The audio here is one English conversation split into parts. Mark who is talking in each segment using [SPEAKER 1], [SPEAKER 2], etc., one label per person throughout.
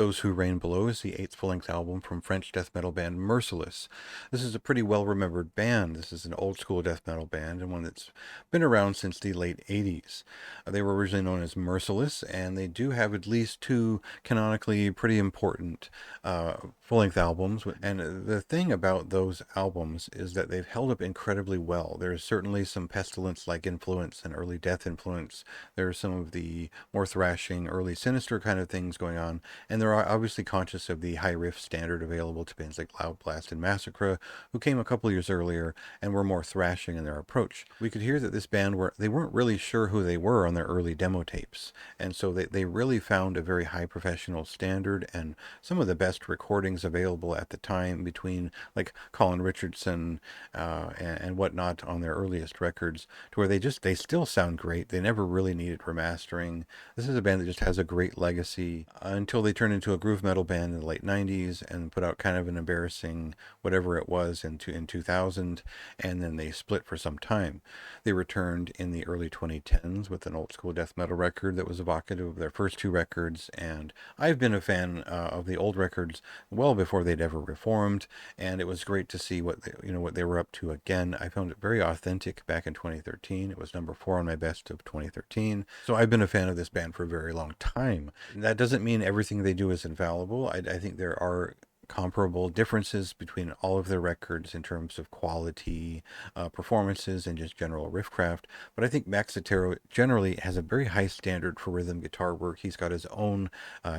[SPEAKER 1] Those Who Reign Below is the eighth full-length album from French death metal band Mercyless. This is a pretty well-remembered band. This is an old-school death metal band and one that's been around since the late 80s. They were originally known as Mercyless, and they do have at least two canonically pretty important full-length albums. And the thing about those albums is that they've held up incredibly well. There's certainly some pestilence-like influence and early death influence. There's some of the more thrashing, early sinister kind of things going on, and they're obviously conscious of the high riff standard available to bands like Loud Blast and Massacre, who came a couple years earlier and were more thrashing in their approach. We could hear that this band they weren't really sure who they were on their early demo tapes, and so they really found a very high professional standard and some of the best recordings available at the time between like Colin Richardson and whatnot on their earliest records, to where they still sound great. They never really needed remastering. This is a band that just has a great legacy until they turned into a groove metal band in the late 90s and put out kind of an embarrassing whatever it was in 2000, and then they split for some time. They returned in the early 2010s with an old school death metal record that was evocative of their first two records, and I've been a fan of the old records well before they'd ever reformed, and it was great to see what they were up to again. I found it very authentic back in 2013. It was number 4 on my best of 2013. So I've been a fan of this band for a very long time. That doesn't mean everything they do is infallible. I think there are comparable differences between all of their records in terms of quality, performances, and just general riffcraft. But I think Max Sotero generally has a very high standard for rhythm guitar work. He's got his own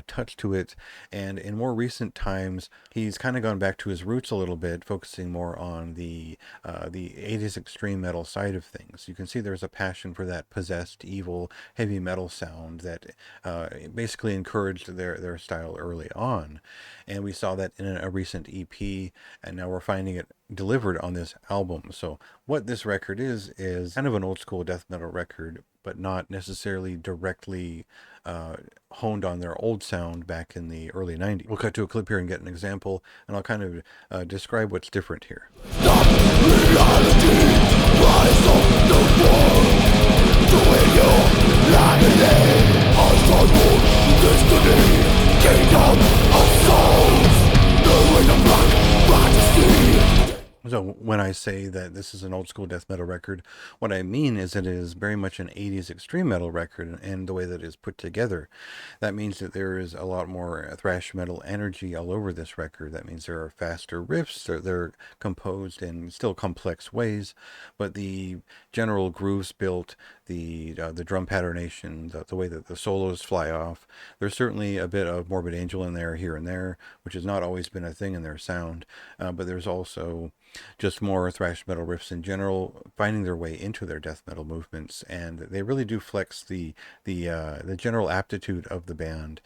[SPEAKER 1] touch to it. And in more recent times, he's kind of gone back to his roots a little bit, focusing more on the 80s extreme metal side of things. You can see there's a passion for that possessed, evil, heavy metal sound that basically encouraged their style early on. And we saw that in a recent EP, and now we're finding it delivered on this album. So what this record is kind of an old school death metal record, but not necessarily directly honed on their old sound back in the early 90s. We'll cut to a clip here and get an example, and I'll kind of describe what's different here. Stop reality, rise of the world, doing your agony, unstoppable destiny, kingdom of souls. So when I say that this is an old school death metal record, what I mean is that it is very much an 80s extreme metal record, and the way that it is put together. That means that there is a lot more thrash metal energy all over this record. That means there are faster riffs. They're composed in still complex ways, but the general grooves built, the drum patternation, the way that the solos fly off. There's certainly a bit of Morbid Angel in there here and there, which has not always been a thing in their sound, but there's also just more thrash metal riffs in general finding their way into their death metal movements, and they really do flex the general aptitude of the band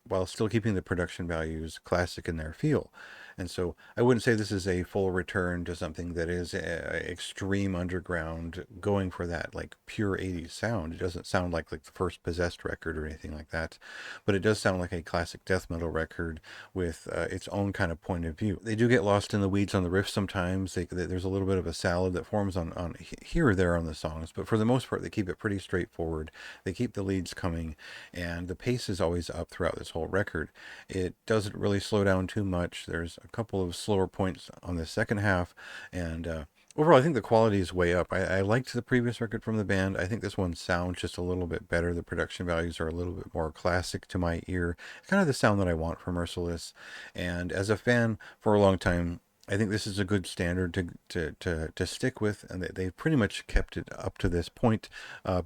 [SPEAKER 1] while still keeping the production values classic in their feel. And so I wouldn't say this is a full return to something that is extreme underground, going for that like pure 80s sound. It doesn't sound like the first Possessed record or anything like that, but it does sound like a classic death metal record with its own kind of point of view. They do get lost in the weeds on the riffs sometimes. There's a little bit of a salad that forms on here or there on the songs, but for the most part they keep it pretty straightforward. They keep the leads coming, and the pace is always up throughout this whole record. It doesn't really slow down too much. There's a couple of slower points on the second half, and overall I think the quality is way up. I liked the previous record from the band. I think this one sounds just a little bit better. The production values are a little bit more classic to my ear. It's kind of the sound that I want from Mercyless, and as a fan for a long time, I think this is a good standard to stick with, and they've pretty much kept it up to this point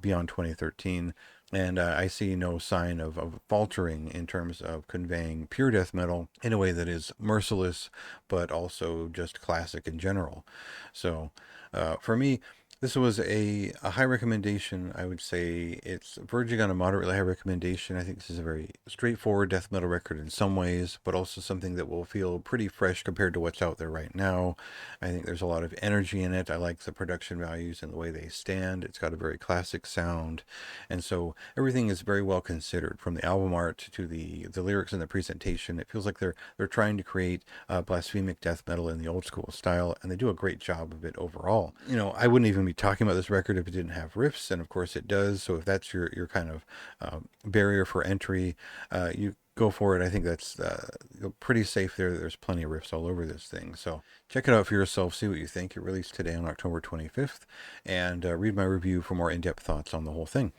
[SPEAKER 1] beyond 2013. And I see no sign of faltering in terms of conveying pure death metal in a way that is merciless, but also just classic in general. So for me, this was a high recommendation. I would say it's verging on a moderately high recommendation. I think this is a very straightforward death metal record in some ways, but also something that will feel pretty fresh compared to what's out there right now. I think there's a lot of energy in it. I like the production values and the way they stand. It's got a very classic sound. And so everything is very well considered, from the album art to the lyrics and the presentation. It feels like they're trying to create blasphemic death metal in the old school style, and they do a great job of it overall. I wouldn't even be talking about this record if it didn't have riffs, and of course it does. So if that's your kind of barrier for entry, you go for it. I think that's pretty safe there. There's plenty of riffs all over this thing. So check it out for yourself. See what you think. It released today on October 25th. And read my review for more in-depth thoughts on the whole thing.